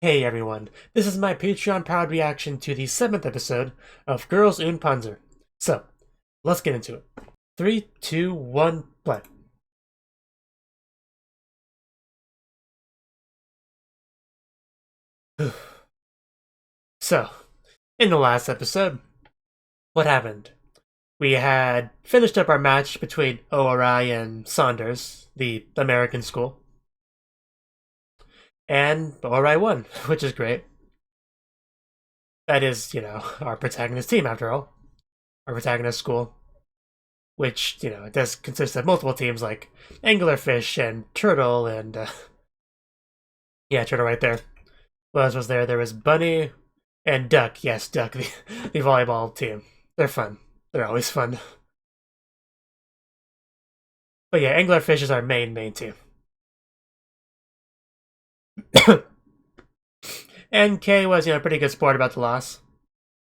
Hey everyone, this is my Patreon-powered reaction to the 7th episode of Girls und Panzer. So, let's get into it. 3, 2, 1, play. So, in the last episode, what happened? We had finished up our match between ORI and Saunders, the American school, and ORI won, which is great. That is, our protagonist team after all. Our protagonist school. Which, it does consist of multiple teams like anglerfish and turtle and, yeah, turtle right there. What else was there? There was bunny and duck. Yes, duck, the volleyball team. They're fun. They're always fun. But yeah, anglerfish is our main team. And Kay was, a pretty good sport about the loss.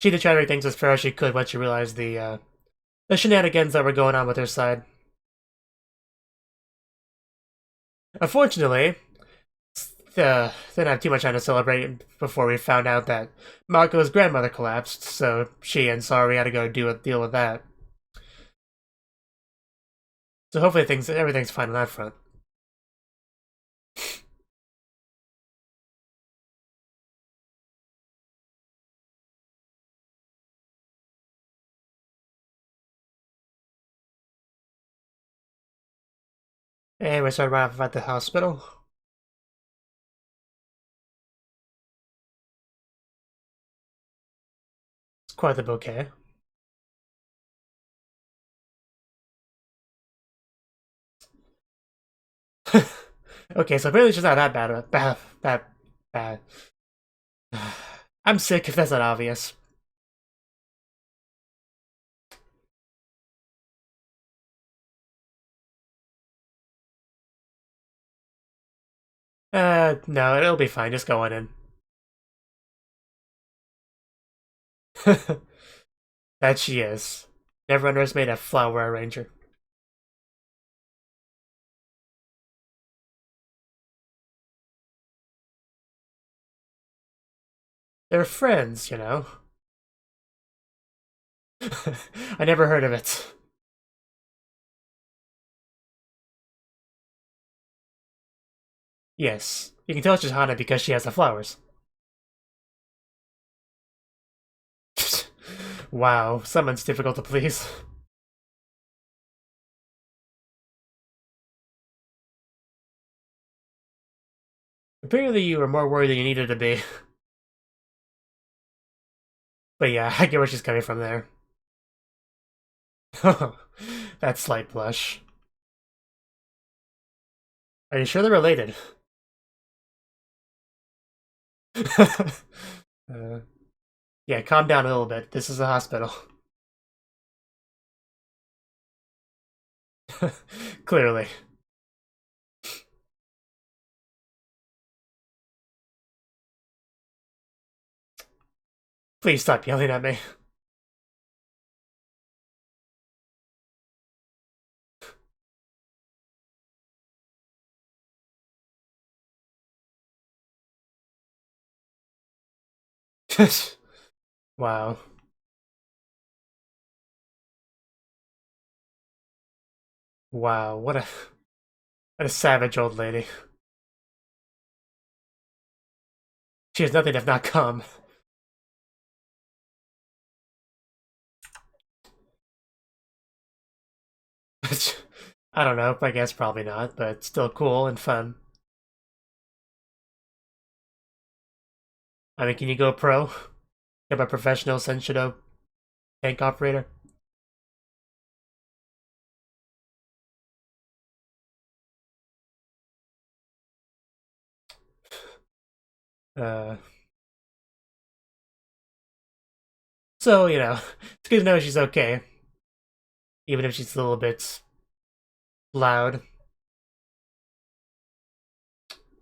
She did try to make things as fair as she could once she realized the shenanigans that were going on with her side. Unfortunately, didn't have too much time to celebrate before we found out that Mako's grandmother collapsed, so she and Sari had to go deal with that. So hopefully everything's fine on that front. And we started right off at the hospital. It's quite the bouquet. Okay, so apparently she's not that bad. I'm sick if that's not obvious. No, it'll be fine. Just go on in. That she is. Never underestimate a flower arranger. They're friends, I never heard of it. Yes, you can tell she's Hana because she has the flowers. Wow, someone's difficult to please. Apparently you were more worried than you needed to be. But yeah, I get where she's coming from there. That slight blush. Are you sure they're related? uh, yeah, calm down a little bit. This is a hospital. Clearly. Please stop yelling at me. Wow. Wow, what a savage old lady. She has nothing if not calm. I don't know, I guess probably not, but still cool and fun. I mean, can you go pro? Become a professional Senshido tank operator? Uh, so, it's good to know she's okay. Even if she's a little bit loud.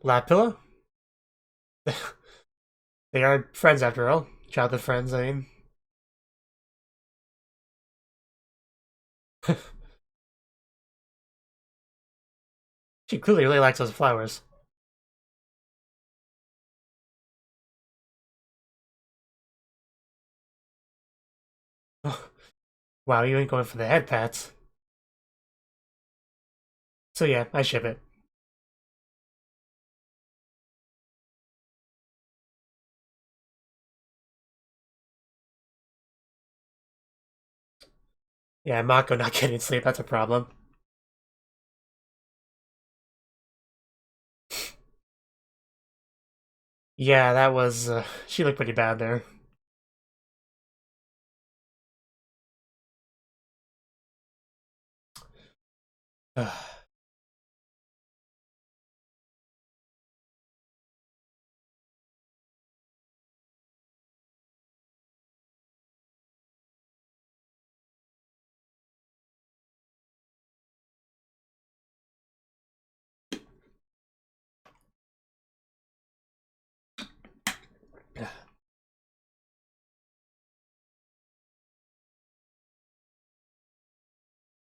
Lap pillow? They are friends after all. Childhood friends, I mean. She clearly really likes those flowers. Wow, you ain't going for the head pats. So yeah, I ship it. Yeah, Mako not getting sleep, that's a problem. Yeah, that was, she looked pretty bad there.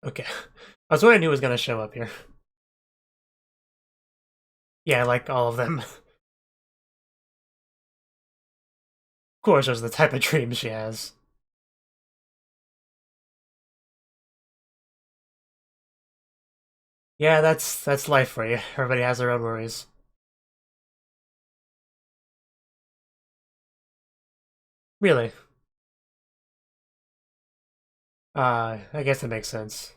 Okay. I was wondering who was gonna show up here. Yeah, like all of them. Of course, those are the type of dreams she has. Yeah, that's life for you. Everybody has their own worries. Really? I guess that makes sense.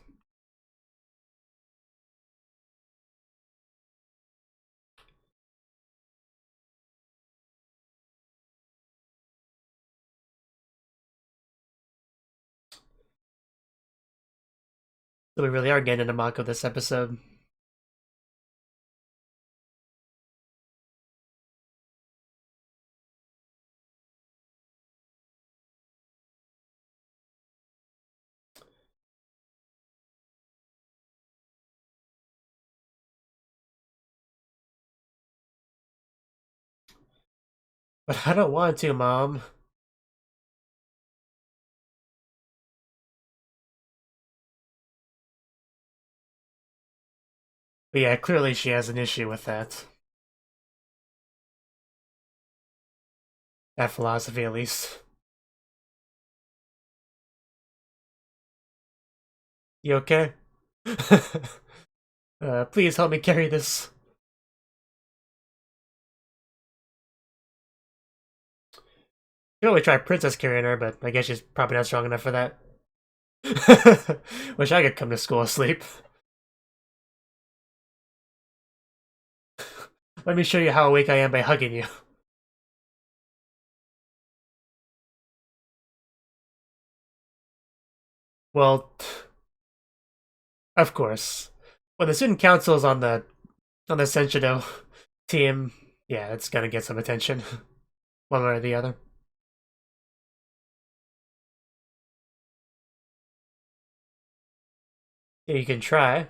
So we really are getting into Mako this episode. But I don't want to, Mom. But yeah, clearly she has an issue with that. That philosophy, at least. You okay? Please help me carry this. You can only try Princess carrying her, but I guess she's probably not strong enough for that. Wish I could come to school asleep. Let me show you how awake I am by hugging you. Well, of course. When the student council is on the Senshido team, yeah, it's gonna get some attention, one way or the other. Yeah, you can try. It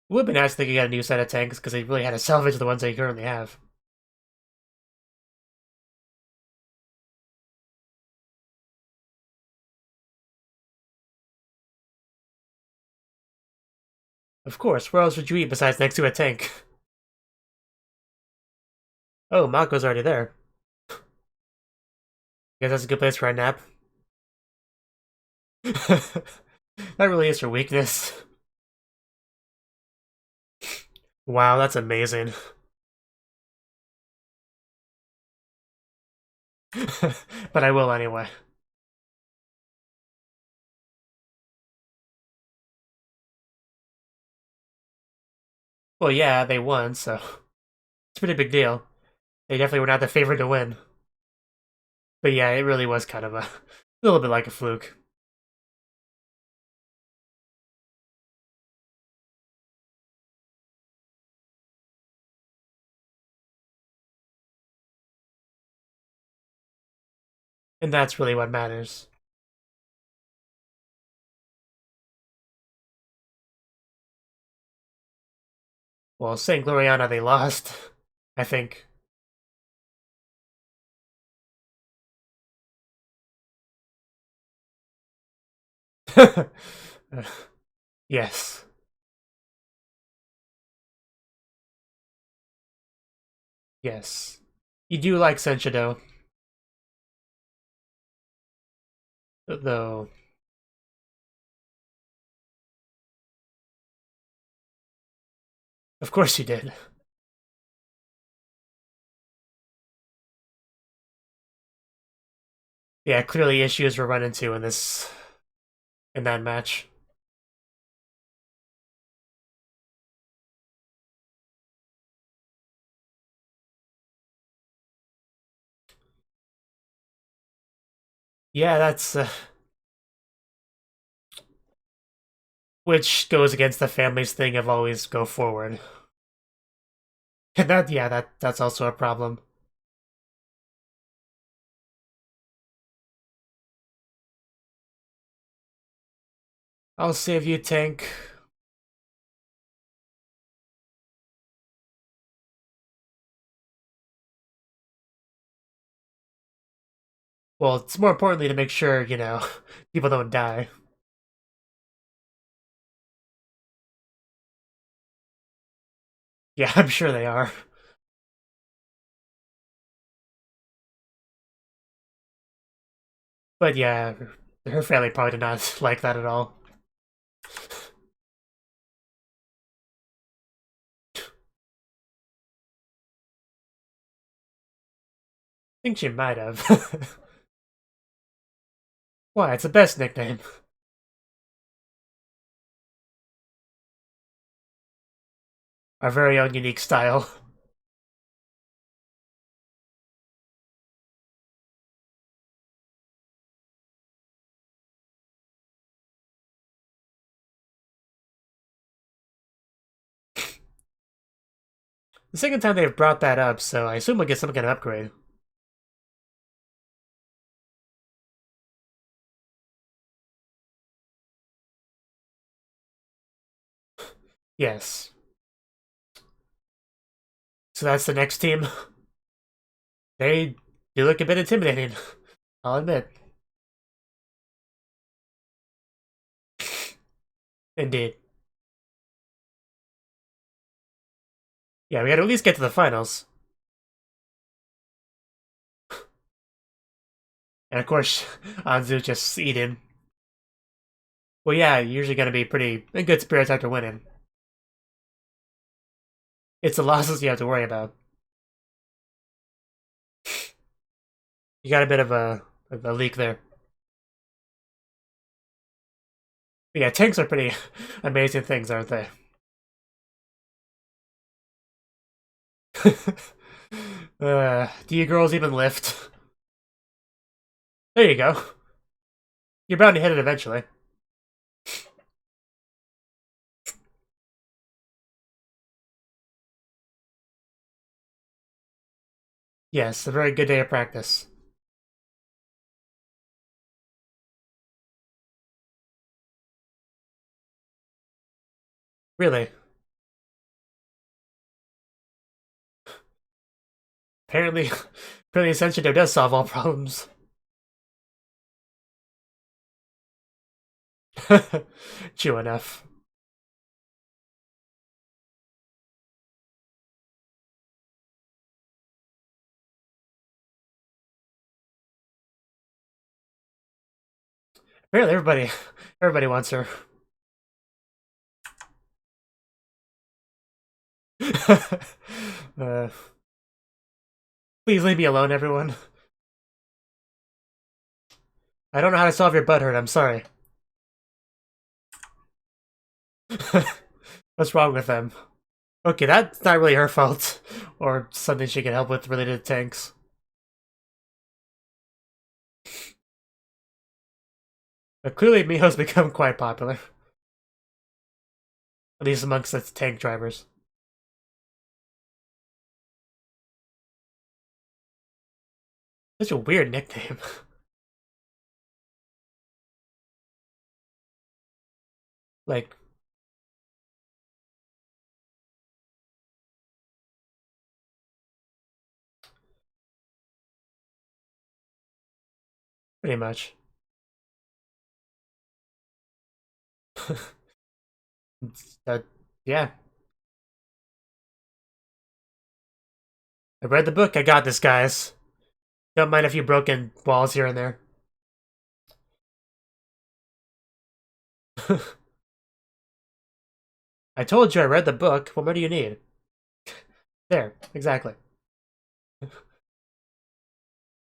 would have been nice if they could get a new set of tanks, because they really had to salvage the ones they currently have. Of course, where else would you eat besides next to a tank? Oh, Mako's already there. Guess that's a good place for a nap. That really is her weakness. Wow, that's amazing. But I will anyway. Well, yeah, they won, so it's a pretty big deal. They definitely were not the favorite to win. But yeah, it really was kind of a little bit like a fluke. And that's really what matters. Well, St. Gloriana, they lost, I think. Yes. Yes. You do like Senshido. Though. Of course you did. Yeah, clearly issues were run into in that match. Yeah, that's which goes against the family's thing of always go forward. And that's also a problem. I'll save you, tank. Well, it's more importantly to make sure, people don't die. Yeah, I'm sure they are. But yeah, her family probably did not like that at all. I think she might have. Why? It's the best nickname. Our very own unique style. The second time they've brought that up, so I assume we'll get some kind of upgrade. Yes. So that's the next team. They do look a bit intimidating, I'll admit. Indeed. Yeah, we gotta at least get to the finals. And of course, Anzu just eating. Well, yeah, you're usually gonna be pretty in good spirits after winning. It's the losses you have to worry about. You got a bit of a leak there. But yeah, tanks are pretty amazing things, aren't they? Do you girls even lift? There you go. You're bound to hit it eventually. Yes, a very good day of practice. Really. Apparently, apparently Ascension does solve all problems. True enough. Apparently everybody wants her. uh, please leave me alone, everyone. I don't know how to solve your butthurt, I'm sorry. What's wrong with them? Okay, that's not really her fault. Or something she can help with related to tanks. But clearly Miho's become quite popular. At least amongst the tank drivers. Such a weird nickname. Like, pretty much. uh, yeah. I read the book, I got this, guys. Don't mind a few broken walls here and there. I told you I read the book. What more do you need? There, exactly.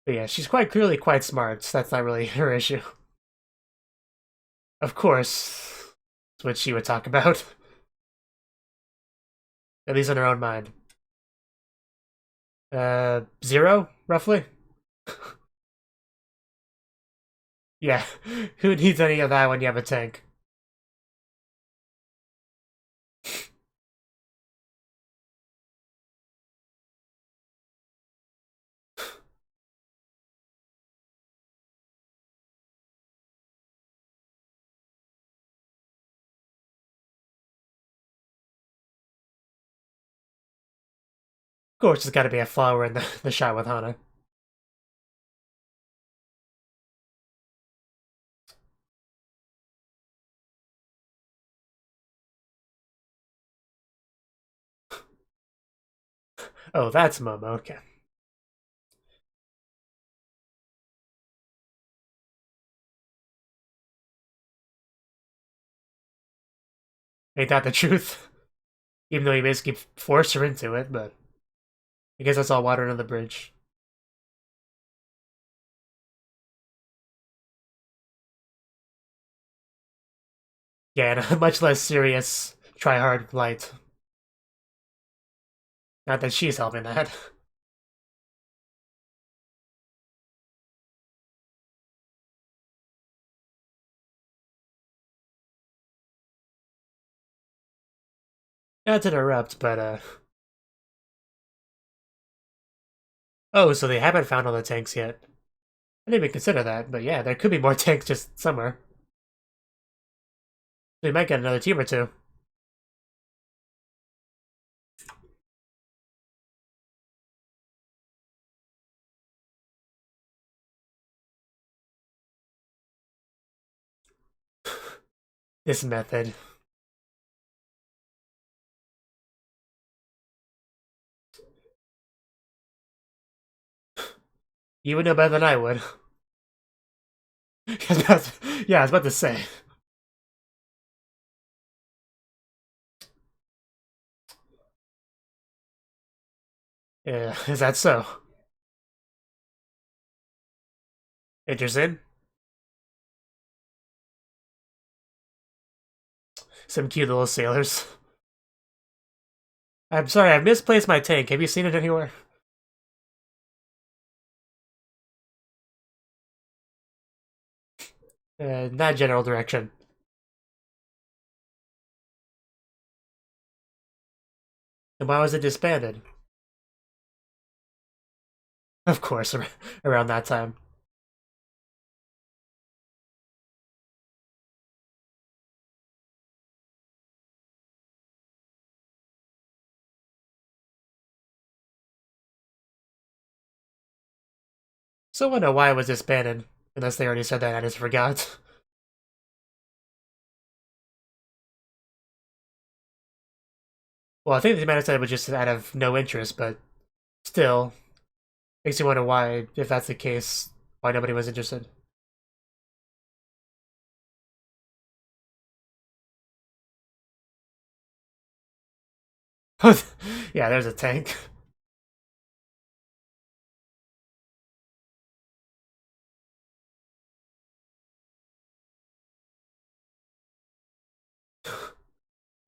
But yeah, she's quite clearly quite smart, so that's not really her issue. Of course, it's what she would talk about. At least in her own mind. 0, roughly? Yeah, who needs any of that when you have a tank? Of course, there's gotta be a flower in the shot with Hana. Oh, that's Momo, okay. Ain't that the truth? Even though he basically forced her into it, but I guess that's all water under the bridge. Yeah, and a much less serious try hard light. Not that she's helping that. Not to interrupt, but oh, so they haven't found all the tanks yet. I didn't even consider that, but yeah, there could be more tanks just somewhere. We might get another team or two. This method. You would know better than I would. Yeah, I was about to say. Yeah, is that so? Interesting. Some cute little sailors. I'm sorry, I misplaced my tank. Have you seen it anywhere? Not general direction. And why was it disbanded? Of course, around that time. So I wonder why it was disbanded. Unless they already said that, I just forgot. Well, I think they might have said it was just out of no interest, but still, makes you wonder why, if that's the case, why nobody was interested. Yeah, there's a tank.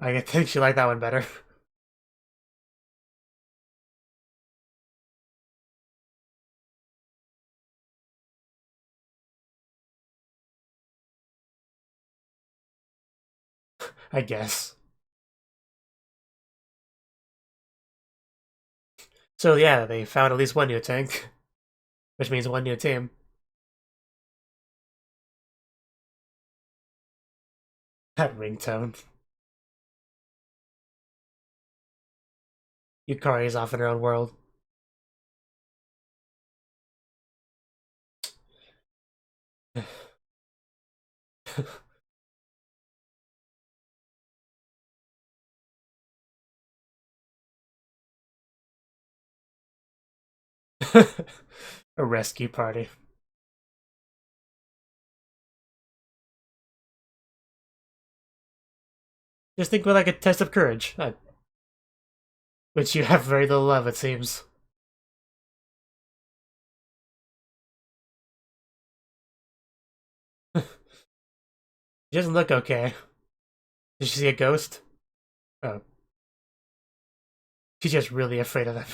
I think she liked that one better. I guess. So yeah, they found at least one new tank, which means one new team. That ringtone. Yukari's off in her own world. A rescue party. Just think of it like a test of courage. Which you have very little of, it seems. She doesn't look okay. Did she see a ghost? Oh. She's just really afraid of them.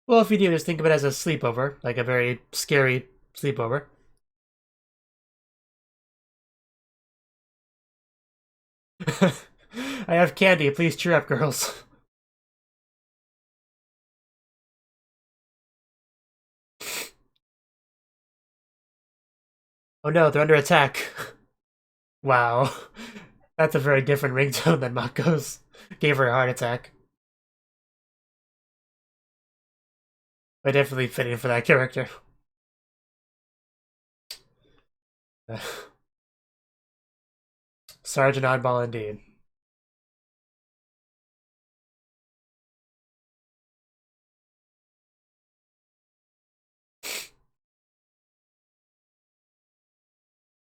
Well, if you do, just think of it as a sleepover, like a very scary sleepover. I have candy, please cheer up, girls. Oh no, they're under attack. Wow. That's a very different ringtone than Mako's. Gave her a heart attack. But definitely fitting for that character. Sergeant Oddball indeed.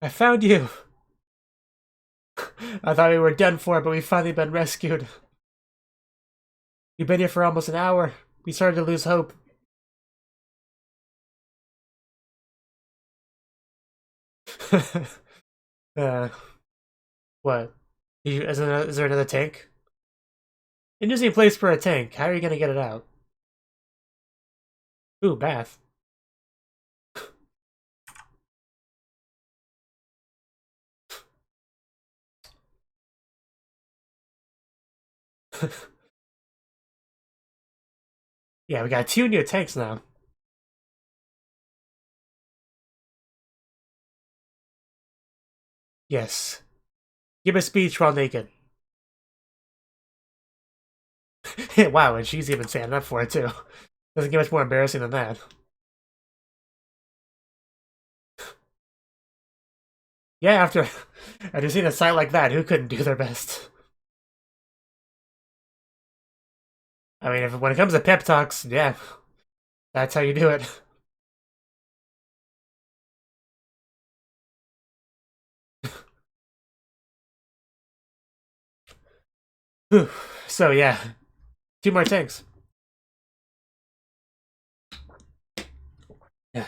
I found you! I thought we were done for, but we've finally been rescued. You've been here for almost an hour. We started to lose hope. What? Is there another tank? Interesting place for a tank. How are you gonna get it out? Ooh, bath. Yeah, we got 2 new tanks now. Yes. Give a speech while naked. Wow, and she's even standing up for it too. Doesn't get much more embarrassing than that. Yeah, after seeing a sight like that, who couldn't do their best? I mean, when it comes to pep talks, yeah, that's how you do it. So yeah, 2 more tanks. Yeah.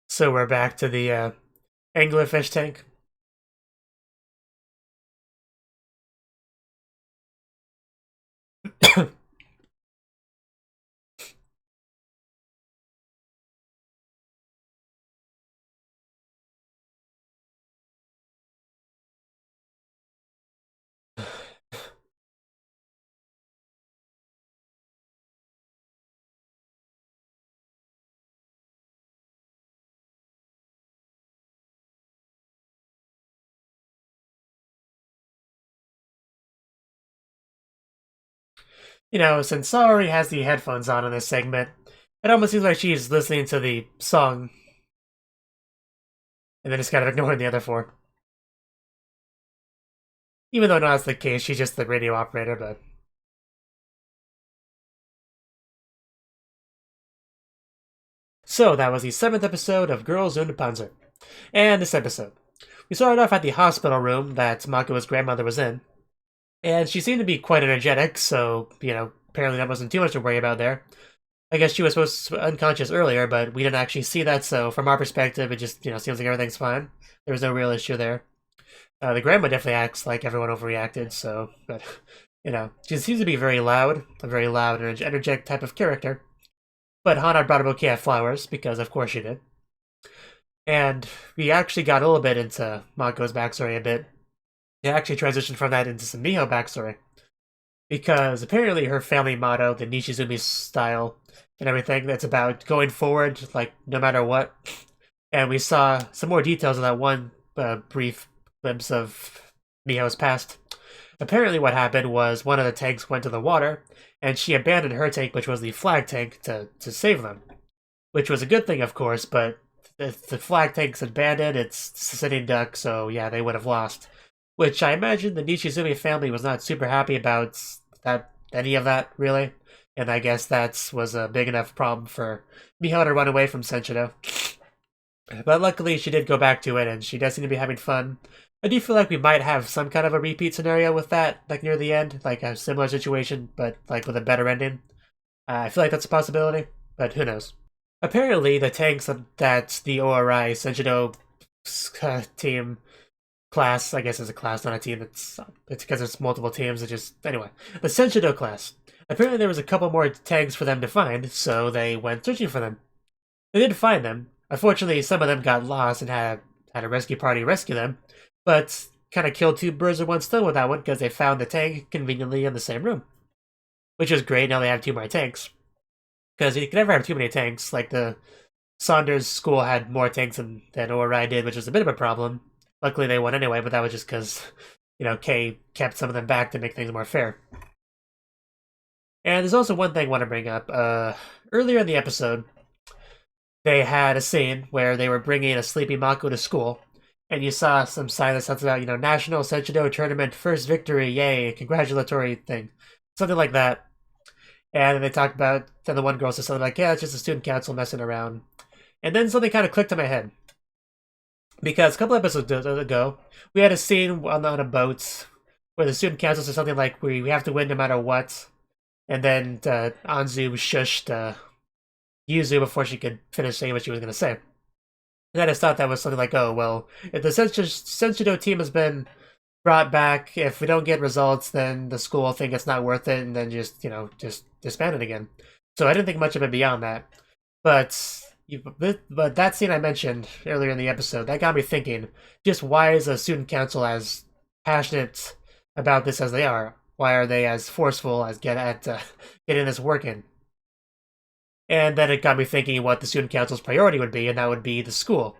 So we're back to the anglerfish tank. You know, since Saori has the headphones on in this segment, it almost seems like she's listening to the song and then just kind of ignoring the other 4. Even though not that's the case, she's just the radio operator, but... So, that was the 7th episode of Girls und Panzer. And this episode. We started off at the hospital room that Mako's grandmother was in. And she seemed to be quite energetic, so, you know, apparently that wasn't too much to worry about there. I guess she was supposed to be unconscious earlier, but we didn't actually see that, so from our perspective, it just, you know, seems like everything's fine. There was no real issue there. The grandma definitely acts like everyone overreacted, so, but, you know, she seems to be very loud, a very loud and energetic type of character. But Hana brought a bouquet of flowers, because of course she did. And we actually got a little bit into Mako's backstory a bit. They actually transitioned from that into some Miho backstory. Because apparently her family motto, the Nishizumi style and everything, that's about going forward, like, no matter what. And we saw some more details of that one brief glimpse of Miho's past. Apparently what happened was one of the tanks went to the water, and she abandoned her tank, which was the flag tank, to save them. Which was a good thing, of course, but if the flag tank's abandoned, it's a sitting duck, so yeah, they would have lost. Which I imagine the Nishizumi family was not super happy about any of that, really. And I guess that was a big enough problem for Miho to run away from Senshido. But luckily, she did go back to it, and she does seem to be having fun. I do feel like we might have some kind of a repeat scenario with that, like near the end, like a similar situation, but like with a better ending. I feel like that's a possibility, but who knows. Apparently, the tanks that the ORI Senshido team class, I guess it's a class, not a team, it's because it's multiple teams, anyway. The Senshido class. Apparently there was a couple more tanks for them to find, so they went searching for them. They didn't find them. Unfortunately, some of them got lost and had a rescue party rescue them, but kind of killed two birds with one stone with that one because they found the tank conveniently in the same room. Which is great, now they have 2 more tanks. Because you can never have too many tanks, like the Saunders school had more tanks than ORI did, which was a bit of a problem. Luckily they won anyway, but that was just because, Kay kept some of them back to make things more fair. And there's also one thing I want to bring up. Earlier in the episode, they had a scene where they were bringing a sleepy Mako to school, and you saw some sign that something about, National Senshido Tournament first victory, yay, congratulatory thing. Something like that. And they talked about, then the one girl said something like, yeah, it's just a student council messing around. And then something kind of clicked in my head. Because a couple episodes ago, we had a scene on a boat where the student council said something like, we have to win no matter what. And then Anzu shushed Yuzu before she could finish saying what she was going to say. And I just thought that was something like, oh, well, if the Senshido team has been brought back, if we don't get results, then the school will think it's not worth it, and then just disband it again. So I didn't think much of it beyond that. But that scene I mentioned earlier in the episode, that got me thinking, just why is a student council as passionate about this as they are? Why are they as forceful as getting this working? And then it got me thinking what the student council's priority would be, and that would be the school.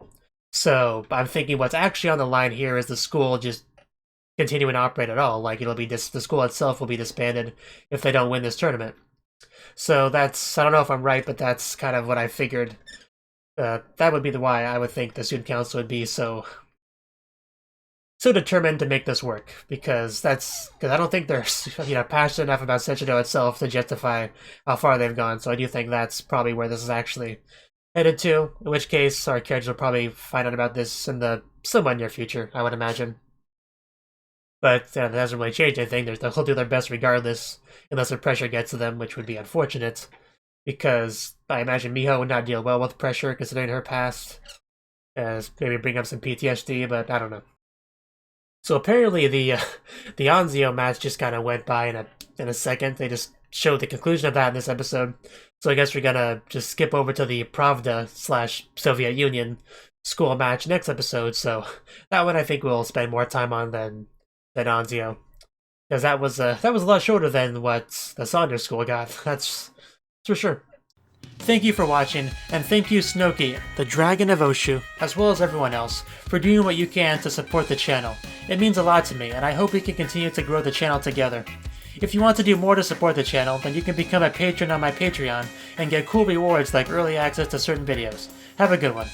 So I'm thinking what's actually on the line here is the school just continuing to operate at all. Like, it'll be the school itself will be disbanded if they don't win this tournament. So that's, I don't know if I'm right, but that's kind of what I figured. That would be the why I would think the student council would be so determined to make this work, because I don't think they're passionate enough about Senshido itself to justify how far they've gone. So I do think that's probably where this is actually headed to. In which case, our characters will probably find out about this in the somewhat near future, I would imagine. But that doesn't really change anything. They'll do their best regardless, unless the pressure gets to them, which would be unfortunate, because I imagine Miho would not deal well with pressure considering her past, as maybe bring up some PTSD, but I don't know. So apparently the Anzio match just kind of went by in a second. They just showed the conclusion of that in this episode. So I guess we're gonna just skip over to the Pravda/Soviet Union school match next episode. So that one I think we'll spend more time on than Anzio, because that was a lot shorter than what the Saunders school got. That's for sure. Thank you for watching, and thank you Cnouki, the Dragon of Oshu, as well as everyone else, for doing what you can to support the channel. It means a lot to me, and I hope we can continue to grow the channel together. If you want to do more to support the channel, then you can become a patron on my Patreon and get cool rewards like early access to certain videos. Have a good one.